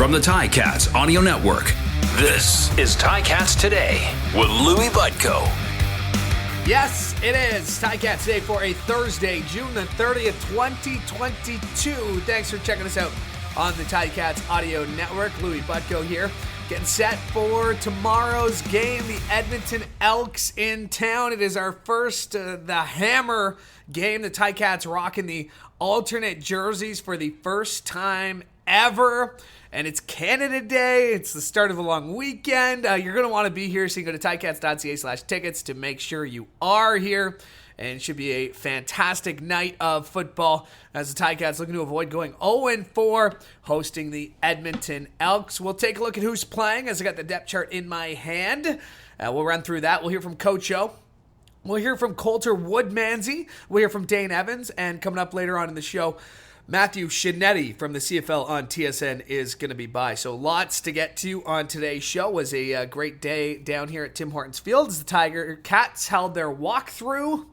from the Ticats Audio Network. This is Ticats Today with Louie Butko. Yes, it is Ticats Today for a Thursday, June the 30th, 2022. Thanks for checking us out on the Ticats Audio Network. Louie Butko here, getting set for tomorrow's game. The Edmonton Elks in town. It is our first, the Hammer game. The Ticats rocking the alternate jerseys for the first time ever. And it's Canada Day. It's the start of a long weekend. You're going to want to be here, so you can go to ticats.ca/tickets to make sure you are here. And it should be a fantastic night of football as the Ticats looking to avoid going 0-4, hosting the Edmonton Elks. We'll take a look at who's playing as I got the depth chart in my hand. We'll run through that. We'll hear from Coach O. We'll hear from Coulter Woodmansey. We'll hear from Dane Evans. And coming up later on in the show, Matthew Scianitti from the CFL on TSN is going to be by. So lots to get to on today's show. It was a great day down here at Tim Hortons Field as the Ticats held their walkthrough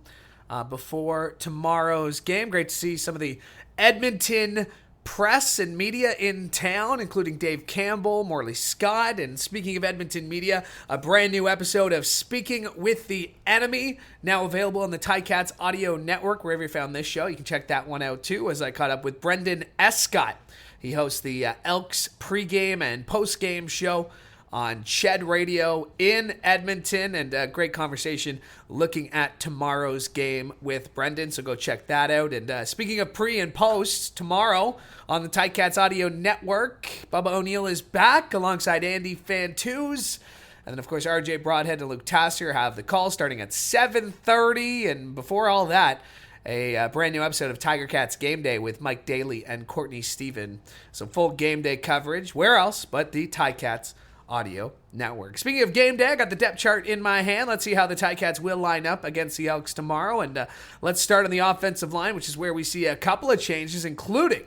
before tomorrow's game. Great to see some of the Edmonton press and media in town, including Dave Campbell, Morley Scott. And speaking of Edmonton media, a brand new episode of Speaking with the Enemy, now available on the Ticats Audio Network. Wherever you found this show, you can check that one out too, as I caught up with Brendan Escott. He hosts the Elks pregame and postgame show on Shed Radio in Edmonton, and a great conversation looking at tomorrow's game with Brendan, so go check that out. And speaking of pre and post, tomorrow on the Ticats Audio Network, Bubba O'Neill is back alongside Andy Fantouz. And then, of course, RJ Broadhead and Luke Tassier have the call starting at 7:30. And before all that, a brand new episode of Tiger Cats Game Day with Mike Daly and Courtney Stephen. Some full game day coverage. Where else but the Ticats Audio Network. Speaking of game day, I got the depth chart in my hand. Let's see how the Ticats will line up against the Elks tomorrow. And let's start on the offensive line, which is where we see a couple of changes, including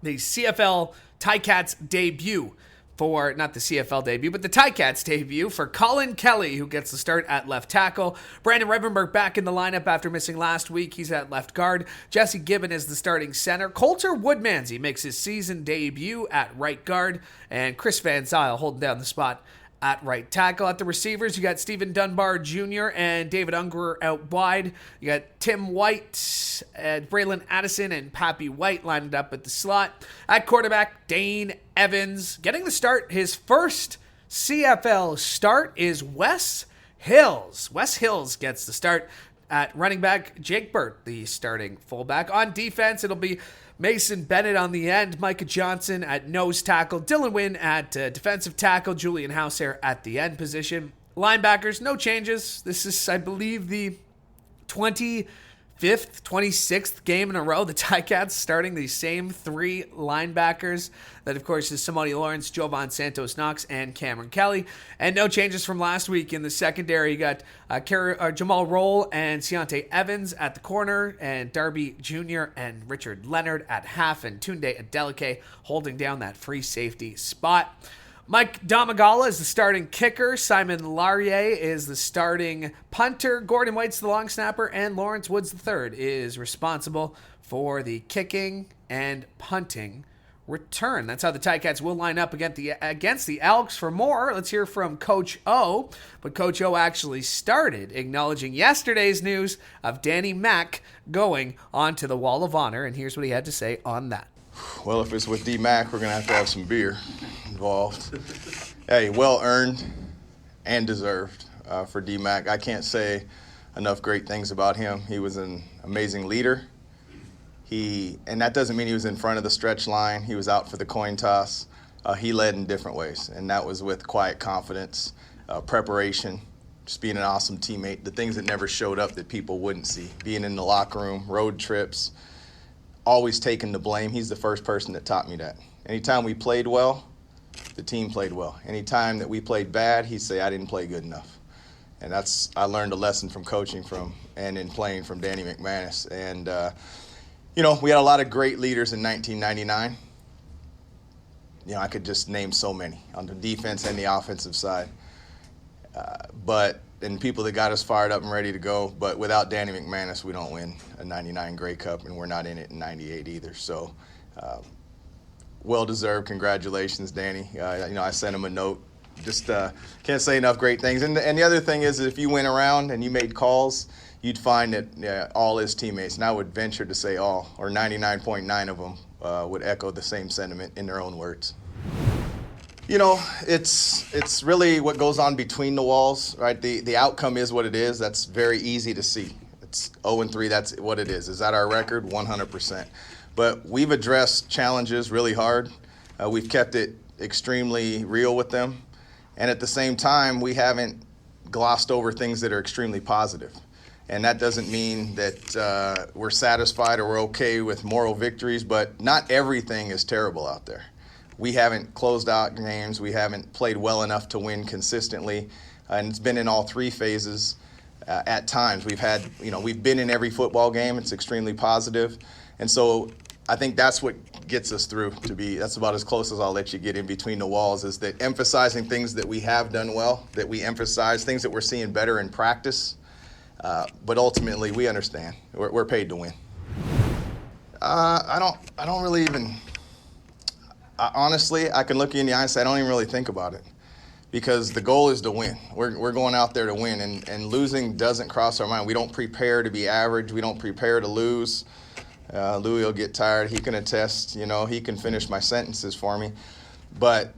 the CFL Ticats debut for, not the CFL debut, but the Ticats debut for Colin Kelly, who gets the start at left tackle. Brandon Revenberg back in the lineup after missing last week. He's at left guard. Jesse Gibbon is the starting center. Coulter Woodmansey makes his season debut at right guard. And Chris Van Zyl holding down the spot at right tackle. At the receivers, you got Stephen Dunbar Jr. and David Ungerer out wide. You got Tim White, Braylon Addison, and Pappy White lined up at the slot. At quarterback, Dane Evans. Getting the start, his first CFL start is Wes Hills. Wes Hills gets the start. At running back, Jake Burt, the starting fullback. On defense, it'll be Mason Bennett on the end, Micah Johnson at nose tackle, Dylan Wynn at defensive tackle, Julian Househair at the end position. Linebackers, no changes. This is, I believe, the 25th, 26th game in a row. The Ticats starting the same three linebackers. That, of course, is Simone Lawrence, Jovan Santos Knox, and Cameron Kelly. And no changes from last week in the secondary. You got Jamal Roll and Ciante Evans at the corner, and Darby Jr. and Richard Leonard at half, and Tunde Adeleke holding down that free safety spot. Mike Domagala is the starting kicker. Simon Larrier is the starting punter. Gordon White's the long snapper. And Lawrence Woods III is responsible for the kicking and punting return. That's how the Ticats will line up against the Elks. For more, let's hear from Coach O. But Coach O actually started acknowledging yesterday's news of Danny Mack going onto the Wall of Honor. And here's what he had to say on that. Well, if it's with D-Mac, we're going to have some beer involved. Hey, well-earned and deserved for D-Mac. I can't say enough great things about him. He was an amazing leader. And that doesn't mean he was in front of the stretch line. He was out for the coin toss. He led in different ways, and that was with quiet confidence, preparation, just being an awesome teammate, the things that never showed up that people wouldn't see, being in the locker room, road trips, always taking the blame. He's the first person that taught me that. Anytime we played well, the team played well. Anytime that we played bad, he'd say, I didn't play good enough. And I learned a lesson from coaching and in playing from Danny McManus. And, we had a lot of great leaders in 1999. I could just name so many on the defense and the offensive side. And people that got us fired up and ready to go. But without Danny McManus, we don't win a 99 Grey Cup, and we're not in it in 98 either. So well-deserved congratulations, Danny. I sent him a note. Just can't say enough great things. And the other thing is, if you went around and you made calls, you'd find that all his teammates, and I would venture to say all, or 99.9 of them, would echo the same sentiment in their own words. It's really what goes on between the walls, right? The outcome is what it is. That's very easy to see. It's 0-3, that's what it is. Is that our record? 100%. But we've addressed challenges really hard. We've kept it extremely real with them. And at the same time, we haven't glossed over things that are extremely positive. And that doesn't mean that we're satisfied or we're okay with moral victories, but not everything is terrible out there. We haven't closed out games. We haven't played well enough to win consistently. And it's been in all three phases at times. We've been in every football game. It's extremely positive. And so I think that's what gets us through. That's about as close as I'll let you get in between the walls, is that emphasizing things that we have done well, that we emphasize, things that we're seeing better in practice. But ultimately, we understand. We're paid to win. I don't really even, honestly, I can look you in the eye and say I don't even really think about it, because the goal is to win. We're going out there to win, and losing doesn't cross our mind. We don't prepare to be average. We don't prepare to lose. Louie will get tired. He can attest. He can finish my sentences for me. But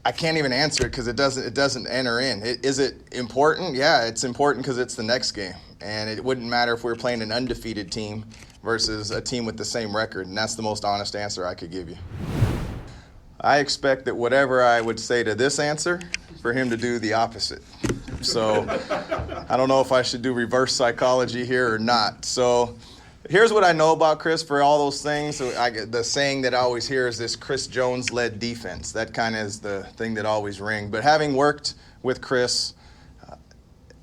I can't even answer it because it doesn't enter in. Is it important? Yeah, it's important because it's the next game. And it wouldn't matter if we were playing an undefeated team versus a team with the same record. And that's the most honest answer I could give you. I expect that whatever I would say to this answer, for him to do the opposite. So I don't know if I should do reverse psychology here or not. So here's what I know about Chris for all those things. The saying that I always hear is this Chris Jones-led defense. That kind of is the thing that always rings. But having worked with Chris,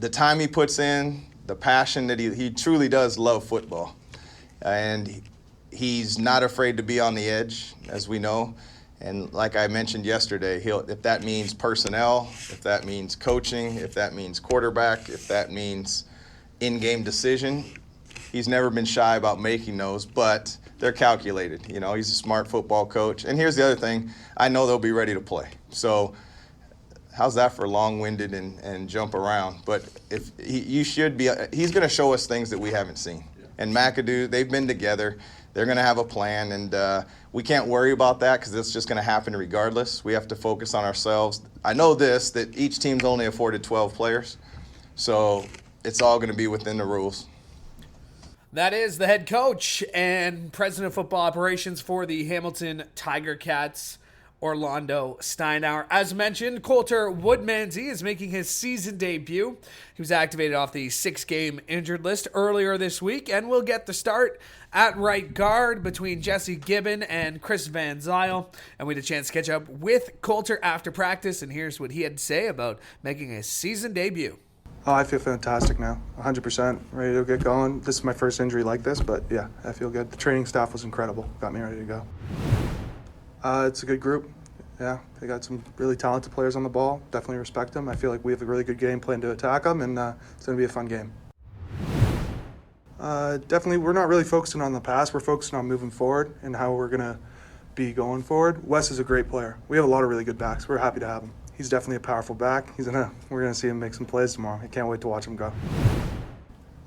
the time he puts in, the passion that he truly does love football. And he's not afraid to be on the edge, as we know. And like I mentioned yesterday, if that means personnel, if that means coaching, if that means quarterback, if that means in-game decision, he's never been shy about making those, but they're calculated. He's a smart football coach. And here's the other thing. I know they'll be ready to play. So how's that for long-winded and jump around? But if he's going to show us things that we haven't seen. Yeah. And McAdoo, they've been together. They're going to have a plan, and we can't worry about that because it's just going to happen regardless. We have to focus on ourselves. I know that each team's only afforded 12 players, so it's all going to be within the rules. That is the head coach and president of football operations for the Hamilton Tiger Cats, Orlando Steinauer. As mentioned, Coulter Woodmansey is making his season debut. He was activated off the 6-game injured list earlier this week and will get the start at right guard between Jesse Gibbon and Chris Van Zyl. And we had a chance to catch up with Coulter after practice, and here's what he had to say about making his season debut. Oh, I feel fantastic now, 100%, ready to get going. This is my first injury like this, but yeah, I feel good. The training staff was incredible, got me ready to go. It's a good group. Yeah, they got some really talented players on the ball. Definitely respect them. I feel like we have a really good game plan to attack them, and it's going to be a fun game. Definitely, we're not really focusing on the past. We're focusing on moving forward and how we're going to be going forward. Wes is a great player. We have a lot of really good backs. We're happy to have him. He's definitely a powerful back. We're going to see him make some plays tomorrow. I can't wait to watch him go.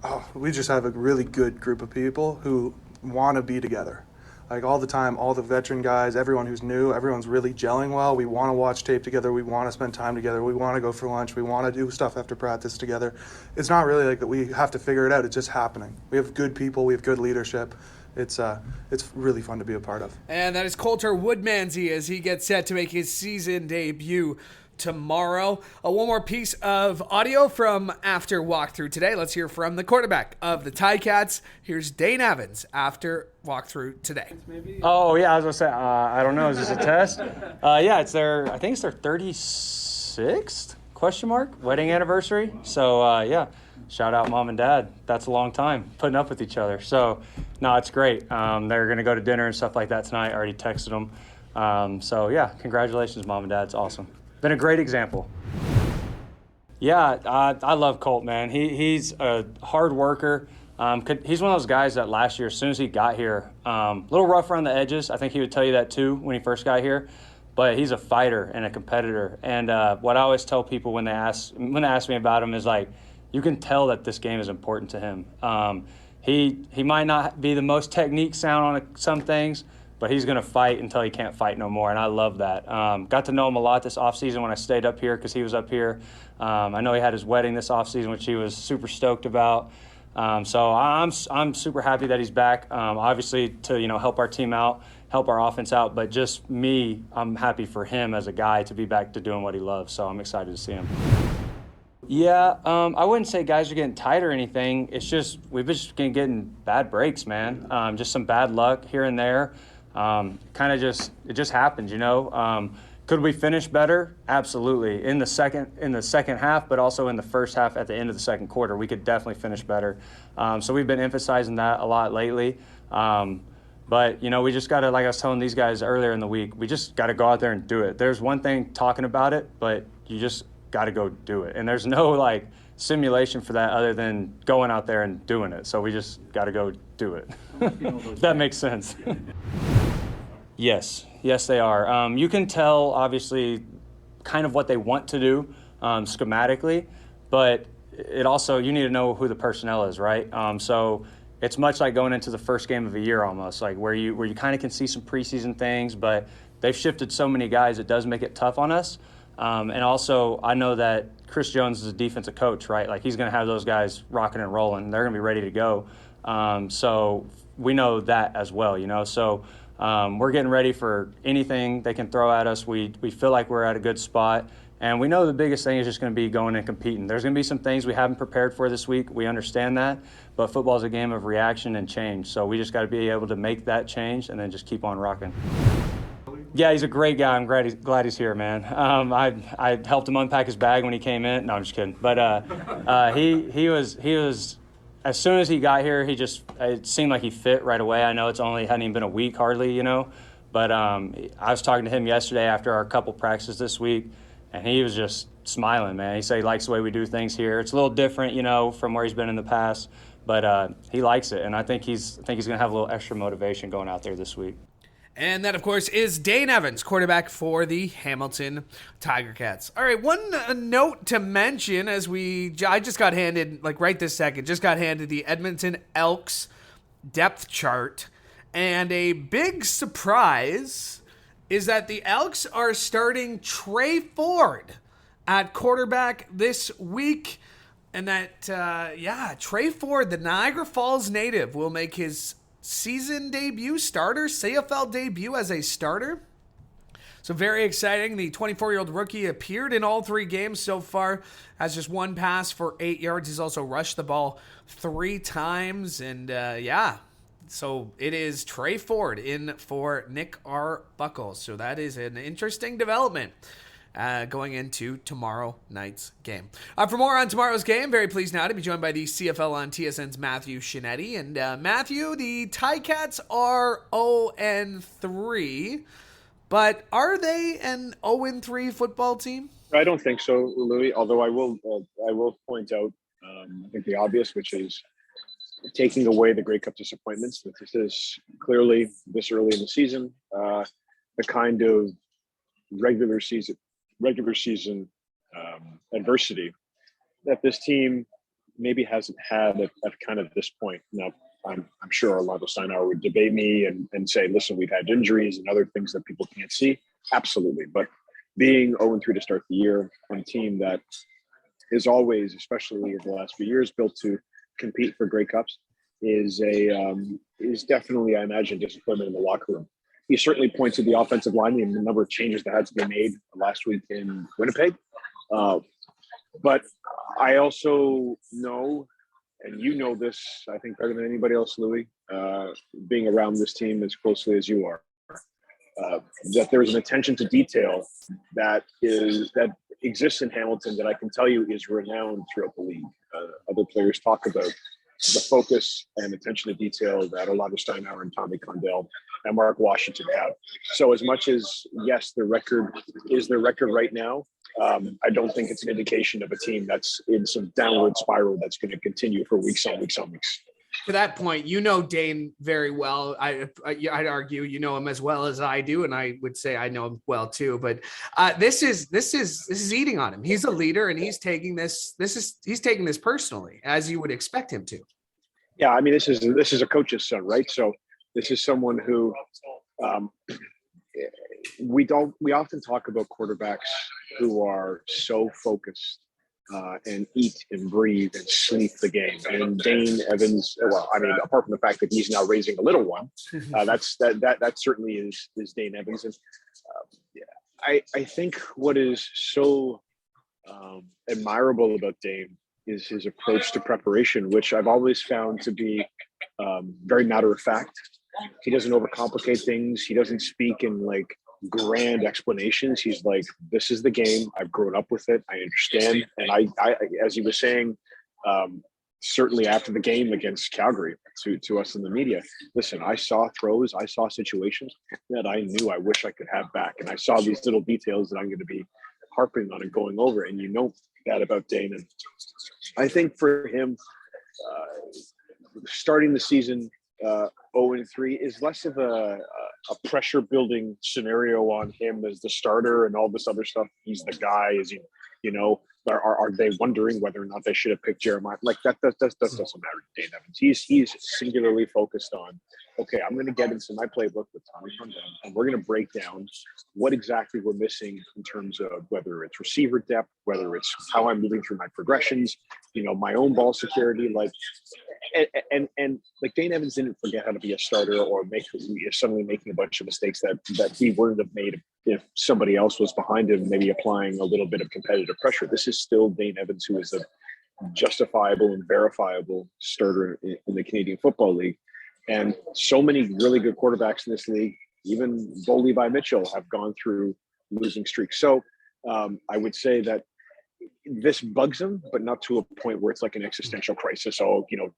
Oh, we just have a really good group of people who want to be together. Like all the time, all the veteran guys, everyone who's new, everyone's really gelling well. We want to watch tape together. We want to spend time together. We want to go for lunch. We want to do stuff after practice together. It's not really like that we have to figure it out. It's just happening. We have good people. We have good leadership. It's really fun to be a part of. And that is Coulter Woodmansey as he gets set to make his season debut tomorrow. One more piece of audio from after walkthrough today. Let's hear from the quarterback of the Ticats. Here's Dane Evans after walkthrough today. Oh yeah, I was gonna say I don't know. Is this a test? Yeah, it's I think it's their 36th wedding anniversary. So yeah, shout out mom and dad. That's a long time putting up with each other. So no, it's great. They're gonna go to dinner and stuff like that tonight. I already texted them. So yeah, congratulations, mom and dad. It's awesome. Been a great example. Yeah, I love Colt, man. He's a hard worker. He's one of those guys that last year, as soon as he got here, a little rough around the edges. I think he would tell you that too when he first got here. But he's a fighter and a competitor. And what I always tell people when they ask me about him is, like, you can tell that this game is important to him. He might not be the most technique sound on some things, but he's going to fight until he can't fight no more, and I love that. Got to know him a lot this offseason when I stayed up here because he was up here. I know he had his wedding this offseason, which he was super stoked about. So I'm super happy that he's back, obviously to help our team out, help our offense out, but just me, I'm happy for him as a guy to be back to doing what he loves, so I'm excited to see him. Yeah, I wouldn't say guys are getting tight or anything. It's just we've just been getting bad breaks, man. Just some bad luck here and there. It just happens, Could we finish better? Absolutely. In the second half, but also in the first half at the end of the second quarter, we could definitely finish better. So we've been emphasizing that a lot lately. But, we just got to, like I was telling these guys earlier in the week, we just got to go out there and do it. There's one thing talking about it, but you just got to go do it. And there's no, simulation for that other than going out there and doing it. So we just got to go do it. If that makes sense. Yes, they are. You can tell, obviously, kind of what they want to do schematically, but it also, you need to know who the personnel is, right? So it's much like going into the first game of a year almost, like where you kind of can see some preseason things, but they've shifted so many guys, it does make it tough on us. And also, I know that Chris Jones is a defensive coach, right? Like, he's going to have those guys rocking and rolling. They're going to be ready to go. So we know that as well, So we're getting ready for anything they can throw at us. We feel like we're at a good spot. And we know the biggest thing is just going to be going and competing. There's going to be some things we haven't prepared for this week. We understand that. But football is a game of reaction and change. So we just got to be able to make that change and then just keep on rocking. Yeah, he's a great guy. I'm glad he's here, man. I helped him unpack his bag when he came in. No, I'm just kidding. But he was as soon as he got here, it seemed like he fit right away. I know it's hadn't even been a week hardly, But I was talking to him yesterday after our couple practices this week, and he was just smiling, man. He said he likes the way we do things here. It's a little different, from where he's been in the past, but he likes it, and I think he's going to have a little extra motivation going out there this week. And that, of course, is Dane Evans, quarterback for the Hamilton Tiger Cats. All right, one note to mention as I just got handed, right this second, the Edmonton Elks depth chart. And a big surprise is that the Elks are starting Trey Ford at quarterback this week. And that, Trey Ford, the Niagara Falls native, will make his season debut, CFL debut as a starter. So very exciting. The 24-year-old rookie appeared in all 3 games so far, has just 1 pass for 8 yards. He's also rushed the ball 3 times. And so it is Trey Ford in for Nick R. Buckles. So that is an interesting development going into tomorrow night's game. For more on tomorrow's game, very pleased now to be joined by the CFL on TSN's Matthew Scianitti. And Matthew, the Ticats are 0-3, but are they an 0-3 football team? I don't think so, Louie, although I will point out, I think the obvious, which is taking away the Grey Cup disappointments. That this is clearly, this early in the season, the kind of regular season adversity that this team maybe hasn't had at kind of this point. Now, I'm sure Coach Steinauer would debate me and say, listen, we've had injuries and other things that people can't see. Absolutely. But being 0-3 to start the year on a team that is always, especially over the last few years, built to compete for Grey Cups is definitely, I imagine, disappointment in the locker room. He certainly points to the offensive line and the number of changes that had to be made last week in Winnipeg. But I also know, and you know this, I think, better than anybody else, Louie, being around this team as closely as you are, that there is an attention to detail that exists in Hamilton that I can tell you is renowned throughout the league. Other players talk about the focus and attention to detail that Olav Steinauer and Tommy Condell and Mark Washington have. So as much as, yes, the record is the record right now, I don't think it's an indication of a team that's in some downward spiral that's going to continue for weeks on weeks on weeks. To that point, you know Dane very well. I'd argue you know him as well as I do, and I would say I know him well too. But this is eating on him. He's a leader, and he's taking this personally, as you would expect him to. Yeah, I mean, this is a coach's son, right? So this is someone who we often talk about quarterbacks who are so focused and eat and breathe and sleep the game. And Dane Evans, well, I mean, apart from the fact that he's now raising a little one, that certainly is Dane Evans. And I think what is so admirable about Dane is his approach to preparation, which I've always found to be very matter of fact. He doesn't overcomplicate things. He doesn't speak in like grand explanations. He's like, this is the game. I've grown up with it. I understand. And I as he was saying, certainly after the game against Calgary to us in the media, listen, I saw throws, I saw situations that I knew I wish I could have back. And I saw these little details that I'm going to be harping on and going over. And you know that about Dane. And I think for him, starting the season 0-3 is less of a pressure building scenario on him as the starter and all this other stuff. He's the guy. Is he, you know, are they wondering whether or not they should have picked Jeremiah? Like that doesn't matter to Dane Evans. He's singularly focused on, okay, I'm going to get into my playbook with Tommy Condon, and we're going to break down what exactly we're missing in terms of whether it's receiver depth, whether it's how I'm moving through my progressions, you know, my own ball security, like. And like Dane Evans didn't forget how to be a starter or suddenly making a bunch of mistakes that he wouldn't have made if somebody else was behind him, maybe applying a little bit of competitive pressure. This is still Dane Evans, who is a justifiable and verifiable starter in the Canadian Football League. And so many really good quarterbacks in this league, even Bo Levi Mitchell, have gone through losing streaks. So I would say that this bugs him, but not to a point where it's like an existential crisis. Oh, you know,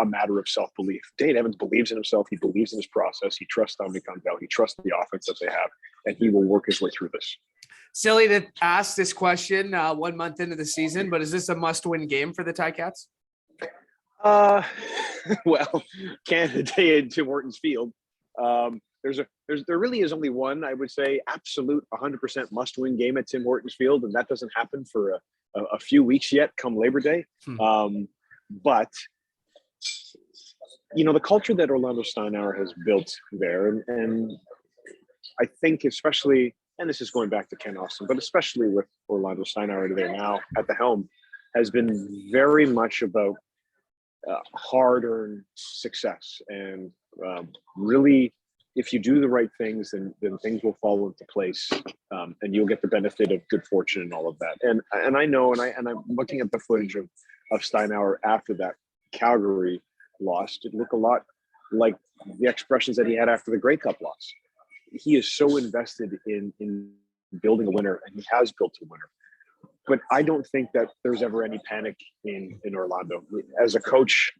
a matter of self-belief. Dane Evans believes in himself. He believes in his process. He trusts Tommy Condon. He trusts the offense that they have, and he will work his way through this. Silly to ask this question 1 month into the season, but is this a must-win game for the Ticats? Well, Canada Day at Tim Hortons Field. There really is only one, I would say, absolute 100% must-win game at Tim Hortons Field, and that doesn't happen for a few weeks yet, come Labor Day. But you know, the culture that Orlando Steinauer has built there, and I think especially, and this is going back to Ken Austin, but especially with Orlando Steinauer there now at the helm, has been very much about hard-earned success, and really, if you do the right things, then things will fall into place, and you'll get the benefit of good fortune and all of that. And I know, and I'm looking at the footage of Steinauer after that Calgary loss. It looked a lot like the expressions that he had after the Grey Cup loss. He is so invested in building a winner, and he has built a winner. But I don't think that there's ever any panic in Orlando. As a coach,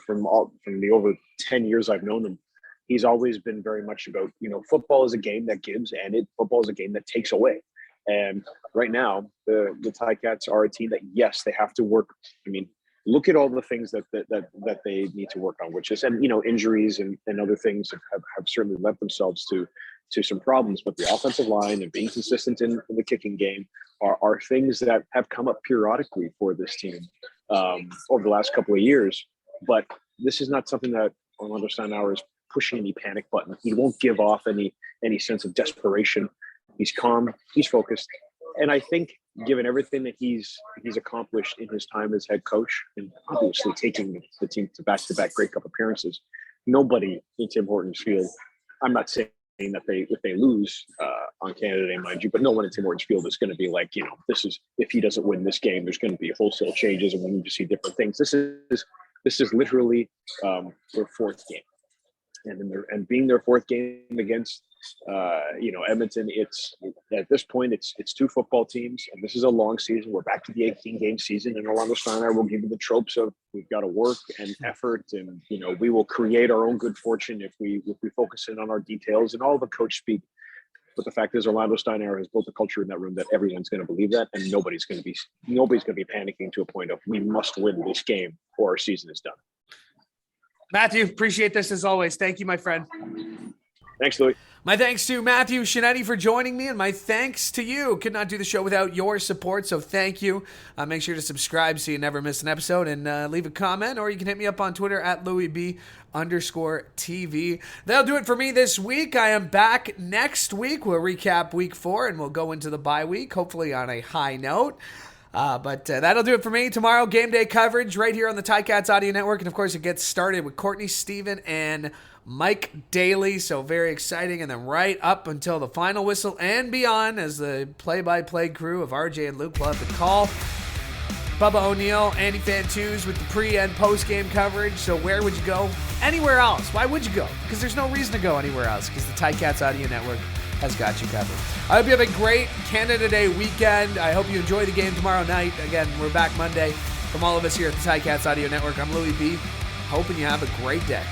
from the over 10 years I've known him, he's always been very much about, you know, football is a game that gives, and football is a game that takes away. And right now, the Ticats are a team that, yes, they have to work. I mean, look at all the things that they need to work on, which is, and you know, injuries and other things have certainly lent themselves to some problems. But the offensive line and being consistent in the kicking game are things that have come up periodically for this team over the last couple of years. But this is not something that Orlando Steinauer is pushing any panic button. He won't give off any sense of desperation. He's calm, he's focused. And I think given everything that he's accomplished in his time as head coach, and obviously taking the team to back-to-back Grey Cup appearances, nobody in Tim Hortons Field, I'm not saying that if they lose on Canada Day, mind you, but no one in Tim Hortons Field is going to be like, you know, this is, if he doesn't win this game, there's going to be wholesale changes and we need to see different things. This is literally their fourth game. And being their fourth game against Edmonton, it's at this point it's two football teams, and this is a long season. We're back to the 18-game season, and Orlando Steinauer will give you the tropes of we've got to work and effort, and you know, we will create our own good fortune if we focus in on our details and all the coach speak. But the fact is, Orlando Steinauer has built a culture in that room that everyone's going to believe that, and nobody's going to be panicking to a point of we must win this game or our season is done. Matthew, appreciate this as always. Thank you, my friend. Thanks, Louie. My thanks to Matthew Scianitti for joining me, and my thanks to you. Could not do the show without your support, so thank you. Make sure to subscribe so you never miss an episode, and leave a comment, or you can hit me up on Twitter at @LouieB_TV. That'll do it for me this week. I am back next week. We'll recap week 4, and we'll go into the bye week, hopefully on a high note. But that'll do it for me. Tomorrow, game day coverage right here on the Ticats Audio Network. And, of course, it gets started with Courtney, Steven, and Mike Daly. So very exciting. And then right up until the final whistle and beyond as the play-by-play crew of RJ and Luke will have the call. Bubba O'Neill, Andy Fantuz with the pre- and post-game coverage. So where would you go? Anywhere else. Why would you go? Because there's no reason to go anywhere else because the Ticats Audio Network has got you covered. I hope you have a great Canada Day weekend. I hope you enjoy the game tomorrow night. Again, we're back Monday. From all of us here at the Ticats Audio Network, I'm Louie B. Hoping you have a great day.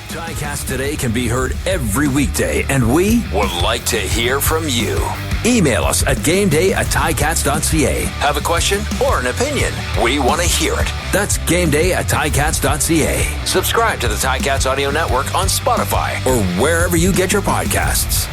Ticats Today can be heard every weekday, and we would like to hear from you. Email us at gameday@ticats.ca. Have a question or an opinion? We want to hear it. That's gameday@ticats.ca. Subscribe to the Ticats Audio Network on Spotify or wherever you get your podcasts.